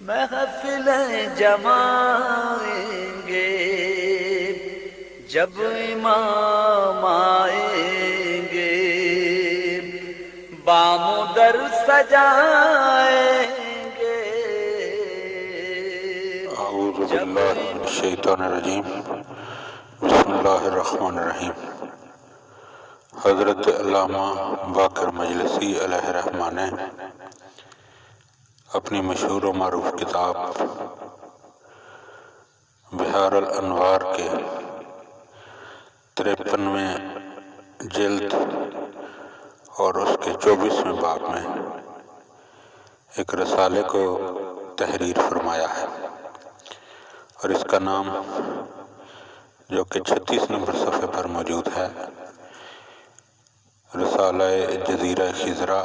محفلیں جمائیں گے جب امام آئیں گے، بام و در سجائیں گے۔ اعوذ باللہ من الشیطان الرجیم، بسم اللہ الرحمن الرحیم۔ حضرت علامہ باقر مجلسی علیہ الرحمہ نے اپنی مشہور و معروف کتاب بحار الانوار کے 53ویں جلد اور اس کے 24ویں باب میں ایک رسالے کو تحریر فرمایا ہے، اور اس کا نام جو کہ 36 نمبر صفحے پر موجود ہے، رسالہ جزیرہ خزرہ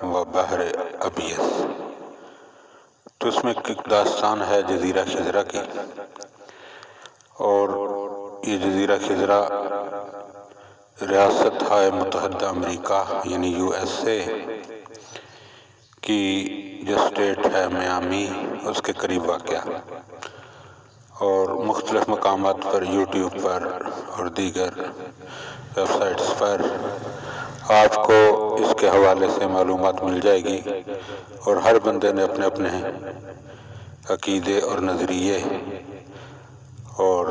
و بحر ابیس۔ تو اس میں ایک داستان ہے جزیرہ خزرہ کی، اور یہ جزیرہ خزرہ ریاست ہائے متحدہ امریکہ یعنی USA کی جو اسٹیٹ ہے میامی، اس کے قریب واقع، اور مختلف مقامات پر یوٹیوب پر اور دیگر ویب سائٹس پر آپ کو اس کے حوالے سے معلومات مل جائے گی، اور ہر بندے نے اپنے اپنے عقیدے اور نظریے اور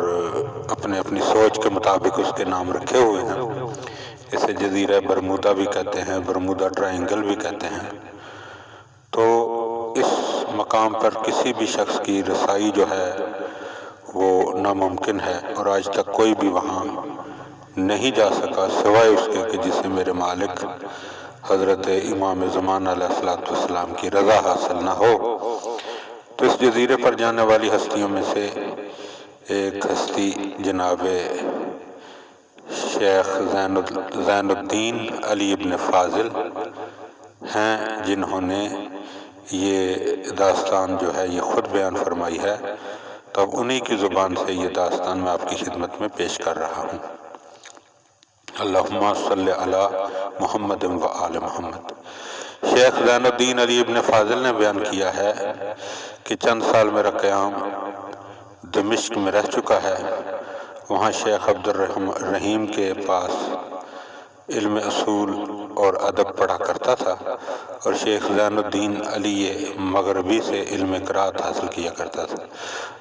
اپنے اپنی سوچ کے مطابق اس کے نام رکھے ہوئے ہیں۔ اسے جزیرہ برمودا بھی کہتے ہیں، برمودا ٹرائنگل بھی کہتے ہیں۔ تو اس مقام پر کسی بھی شخص کی رسائی جو ہے وہ ناممکن ہے، اور آج تک کوئی بھی وہاں نہیں جا سکا سوائے اس کے کہ جسے میرے مالک حضرت امام زمان علیہ السلام کی رضا حاصل نہ ہو۔ تو اس جزیرے پر جانے والی ہستیوں میں سے ایک ہستی جناب شیخ زین الدین علی ابن فاضل ہیں، جنہوں نے یہ داستان جو ہے یہ خود بیان فرمائی ہے۔ تو اب انہی کی زبان سے یہ داستان میں آپ کی خدمت میں پیش کر رہا ہوں۔ اللہم صلی علی محمد و آل محمد۔ شیخ زین الدین علی ابن فاضل نے بیان کیا ہے کہ چند سال میرا قیام دمشق میں رہ چکا ہے۔ وہاں شیخ عبد الرحیم کے پاس علم اصول اور ادب پڑھا کرتا تھا، اور شیخ زین الدین علی مغربی سے علم قرات حاصل کیا کرتا تھا،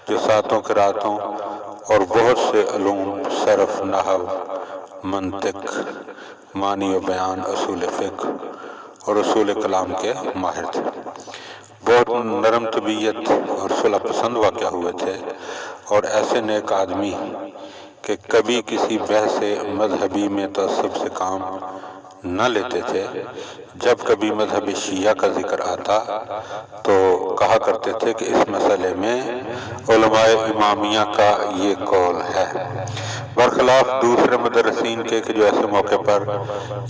جو 7 قراتوں اور بہت سے علوم صرف، نحو، منطق، معنی و بیان، اصول فقہ اور اصول کلام کے ماہر تھے۔ بہت نرم طبیعت اور صلح پسند واقع ہوئے تھے، اور ایسے نیک آدمی کہ کبھی کسی بحث مذہبی میں تعصب سے کام نہ لیتے تھے۔ جب کبھی مذہب شیعہ کا ذکر آتا تو کہا کرتے تھے کہ اس مسئلے میں علماء امامیہ کا یہ قول ہے، برخلاف دوسرے مدرسین کے کہ جو ایسے موقع پر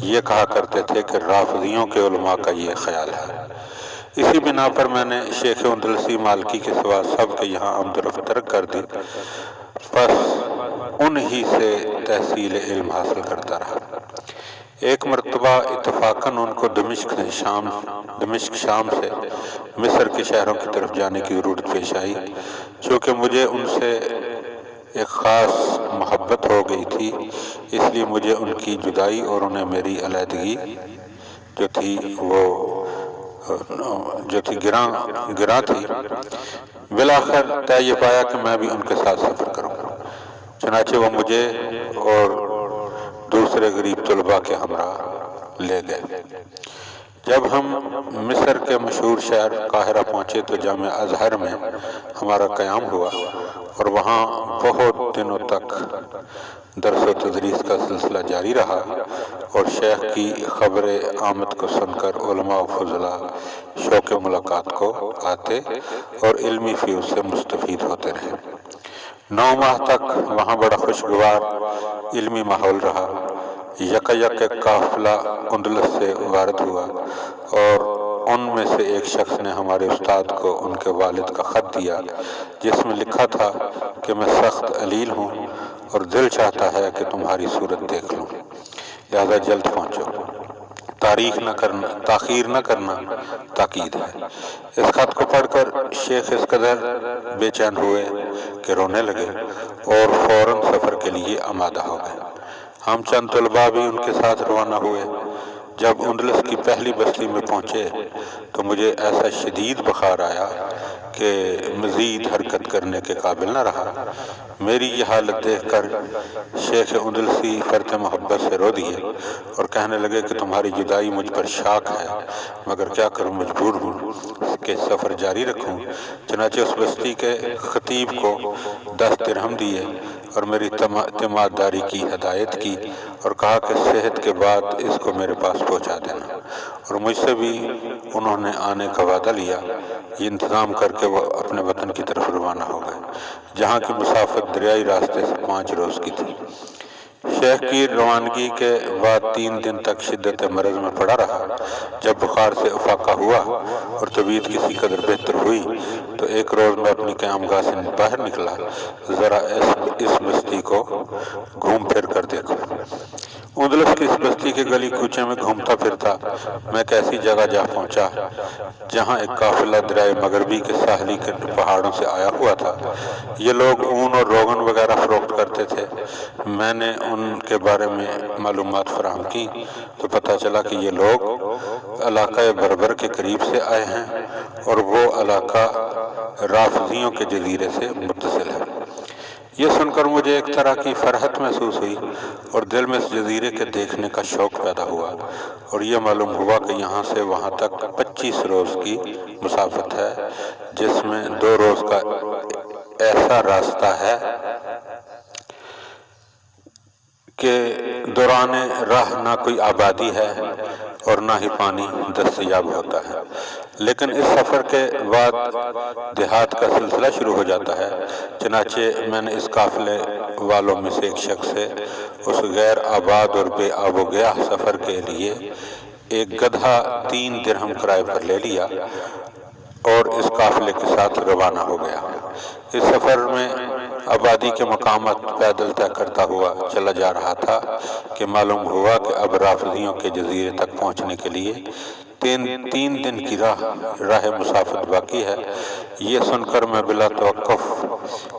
یہ کہا کرتے تھے کہ رافضیوں کے علماء کا یہ خیال ہے۔ اسی بنا پر میں نے شیخ اندلسی مالکی کے سوا سب کے یہاں آمد و رفت ترک کر دی، پس انہی سے تحصیل علم حاصل کرتا رہا۔ ایک مرتبہ اتفاقاً ان کو دمشق شام سے مصر کے شہروں کی طرف جانے کی ضرورت پیش آئی۔ چونکہ مجھے ان سے ایک خاص محبت ہو گئی تھی، اس لیے مجھے ان کی جدائی اور انہیں میری علیحدگی جو تھی گراں تھی۔ بالآخر طے یہ پایا کہ میں بھی ان کے ساتھ سفر کروں۔ چنانچہ وہ مجھے اور دوسرے غریب طلباء کے ہمراہ لے گئے۔ جب ہم مصر کے مشہور شہر قاہرہ پہنچے تو جامع ازہر میں ہمارا قیام ہوا، اور وہاں بہت دنوں تک درس و تدریس کا سلسلہ جاری رہا، اور شیخ کی خبر آمد کو سن کر علماء و فضلاء شوق ملاقات کو آتے اور علمی فیض سے مستفید ہوتے رہے۔ 9 ماہ تک وہاں بڑا خوشگوار علمی ماحول رہا۔ یک قافلہ اندلس سے وارد ہوا، اور ان میں سے ایک شخص نے ہمارے استاد کو ان کے والد کا خط دیا، جس میں لکھا تھا کہ میں سخت علیل ہوں اور دل چاہتا ہے کہ تمہاری صورت دیکھ لوں، لہذا جلد پہنچو۔ تاخیر نہ کرنا تاکید ہے۔ اس خط کو پڑھ کر شیخ اس قدر بے چین ہوئے کہ رونے لگے اور فوراً سفر کے لیے آمادہ ہو گئے۔ ہم چند طلباء بھی ان کے ساتھ روانہ ہوئے۔ جب اندلس کی پہلی بستی میں پہنچے تو مجھے ایسا شدید بخار آیا کہ مزید حرکت کرنے کے قابل نہ رہا۔ میری یہ حالت دیکھ کر شیخ اندلسی فرط محبت سے رو دیے اور کہنے لگے کہ تمہاری جدائی مجھ پر شاق ہے، مگر کیا کروں، مجبور ہوں کہ سفر جاری رکھوں۔ چنانچہ اس بستی کے خطیب کو 10 درہم دیے اور میری اعتماد داری کی ہدایت کی اور کہا کہ صحت کے بعد اس کو میرے پاس پہنچا دینا، اور مجھ سے بھی انہوں نے آنے کا وعدہ لیا۔ یہ انتظام کر کے وہ اپنے وطن کی طرف روانہ ہو گئے، جہاں کی مسافت دریائی راستے سے 5 روز کی تھی۔ شیخ کی روانگی کے بعد 3 دن تک شدت مرض میں پڑا رہا۔ جب بخار سے افاقہ ہوا اور طبیعت کسی قدر بہتر ہوئی تو ایک روز میں اپنی قیام گاہ سے باہر نکلا، ذرا اس بستی کو گھوم پھر کر دیکھو۔ اندلس کی اس بستی کے گلی کوچے میں گھومتا پھرتا میں ایک ایسی جگہ جا پہنچا جہاں ایک قافلہ دریائے مغربی کے ساحلی کے پہاڑوں سے آیا ہوا تھا۔ یہ لوگ اون اور روغن وغیرہ فروخت کرتے تھے۔ میں نے ان کے بارے میں معلومات فراہم کی تو پتہ چلا کہ یہ لوگ علاقہ بربر کے قریب سے آئے ہیں اور وہ علاقہ رافضیوں کے جزیرے سے متصل ہے۔ یہ سن کر مجھے ایک طرح کی فرحت محسوس ہوئی اور دل میں اس جزیرے کے دیکھنے کا شوق پیدا ہوا، اور یہ معلوم ہوا کہ یہاں سے وہاں تک 25 روز کی مسافت ہے، جس میں 2 روز کا ایسا راستہ ہے کہ دوران راہ نہ کوئی آبادی ہے اور نہ ہی پانی دستیاب ہوتا ہے۔ لیکن اس سفر کے بعد دیہات کا سلسلہ شروع ہو جاتا ہے۔ چنانچہ میں نے اس قافلے والوں میں سے ایک شخص سے اس غیر آباد اور بے آب و گیاہ سفر کے لیے ایک گدھا 3 درہم کرائے پر لے لیا اور اس قافلے کے ساتھ روانہ ہو گیا۔ اس سفر میں آبادی کے مقامات پیدل طے کرتا ہوا چلا جا رہا تھا کہ معلوم ہوا کہ اب رافضیوں کے جزیرے تک پہنچنے کے لیے 3 دن کی راہ مسافت باقی ہے۔ یہ سن کر میں بلا توقف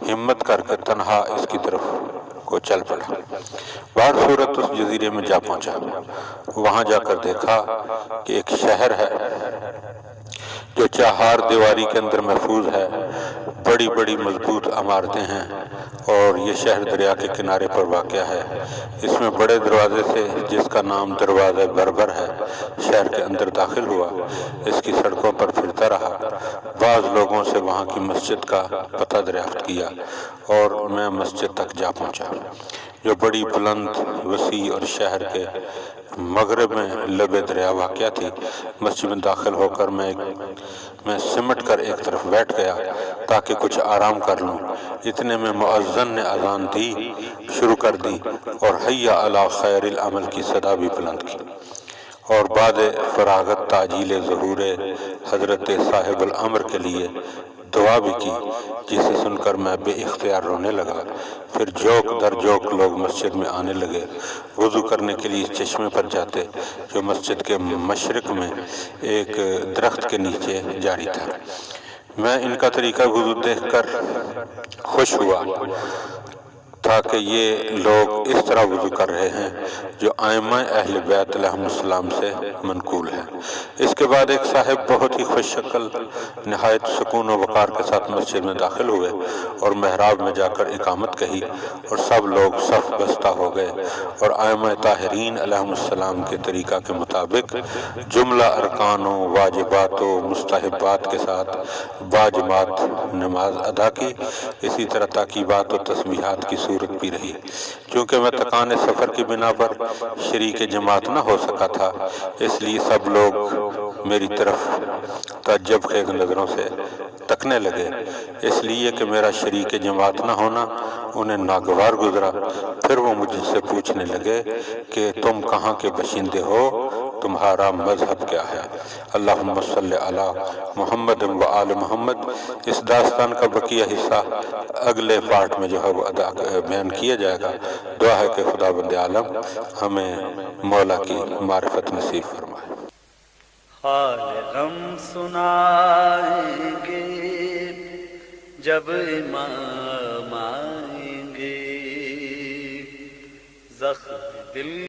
ہمت کر کے تنہا اس کی طرف کو چل پڑا۔ بہر صورت اس جزیرے میں جا پہنچا۔ وہاں جا کر دیکھا کہ ایک شہر ہے جو 4 دیواری کے اندر محفوظ ہے۔ بڑی بڑی مضبوط عمارتیں ہیں اور یہ شہر دریا کے کنارے پر واقع ہے۔ اس میں بڑے دروازے سے، جس کا نام دروازہ بربر ہے، شہر کے اندر داخل ہوا۔ اس کی سڑکوں پر پھرتا رہا، بعض لوگوں سے وہاں کی مسجد کا پتہ دریافت کیا اور میں مسجد تک جا پہنچا، جو بڑی بلند، وسیع اور شہر کے مغرب میں لب دریا واقع تھی۔ مسجد میں داخل ہو کر میں سمٹ کر ایک طرف بیٹھ گیا تاکہ کچھ آرام کر لوں۔ اتنے میں مؤذن نے اذان دی شروع کر دی اور حی علی خیر العمل کی صدا بھی بلند کی، اور بعد فراغت تعجیل ظہور حضرت صاحب الامر کے لیے دعا بھی کی، جسے سن کر میں بے اختیار رونے لگا۔ پھر جوک در جوک لوگ مسجد میں آنے لگے۔ وضو کرنے کے لیے اس چشمے پر جاتے جو مسجد کے مشرق میں ایک درخت کے نیچے جاری تھا۔ میں ان کا طریقہ وضو دیکھ کر خوش ہوا تھا کہ یہ لوگ اس طرح وضو کر رہے ہیں جو ائمہ اہل بیت علیہم السلام سے منقول ہے۔ اس کے بعد ایک صاحب بہت ہی خوش شکل نہایت سکون و وقار کے ساتھ مسجد میں داخل ہوئے اور محراب میں جا کر اقامت کہی، اور سب لوگ صف بستہ ہو گئے اور ائمہ طاہرین علیہم السلام کے طریقہ کے مطابق جملہ ارکان و واجبات و مستحبات کے ساتھ باجماعت نماز ادا کی۔ اسی طرح تاکیبات و تسبیحات کی صورت بھی رہی۔ چونکہ میں تکان سفر کی بنا پر شریک جماعت نہ ہو سکا تھا، اس لیے سب لوگ میری طرف تعجب خیز نظروں سے تکنے لگے، اس لیے کہ میرا شریک جماعت نہ ہونا انہیں ناگوار گزرا۔ پھر وہ مجھ سے پوچھنے لگے کہ تم کہاں کے باشندے ہو، تمہارا مذہب کیا ہے؟ اللہم صلی علی محمد و آل محمد۔ اس داستان کا بقیہ حصہ اگلے پارٹ میں جو ہے وہ بیان کیا جائے گا۔ دعا ہے کہ خداوند عالم ہمیں مولا کی معرفت نصیب فرمائے۔ حال غم سنائیں گے جب امام آئیں گے، زخم دل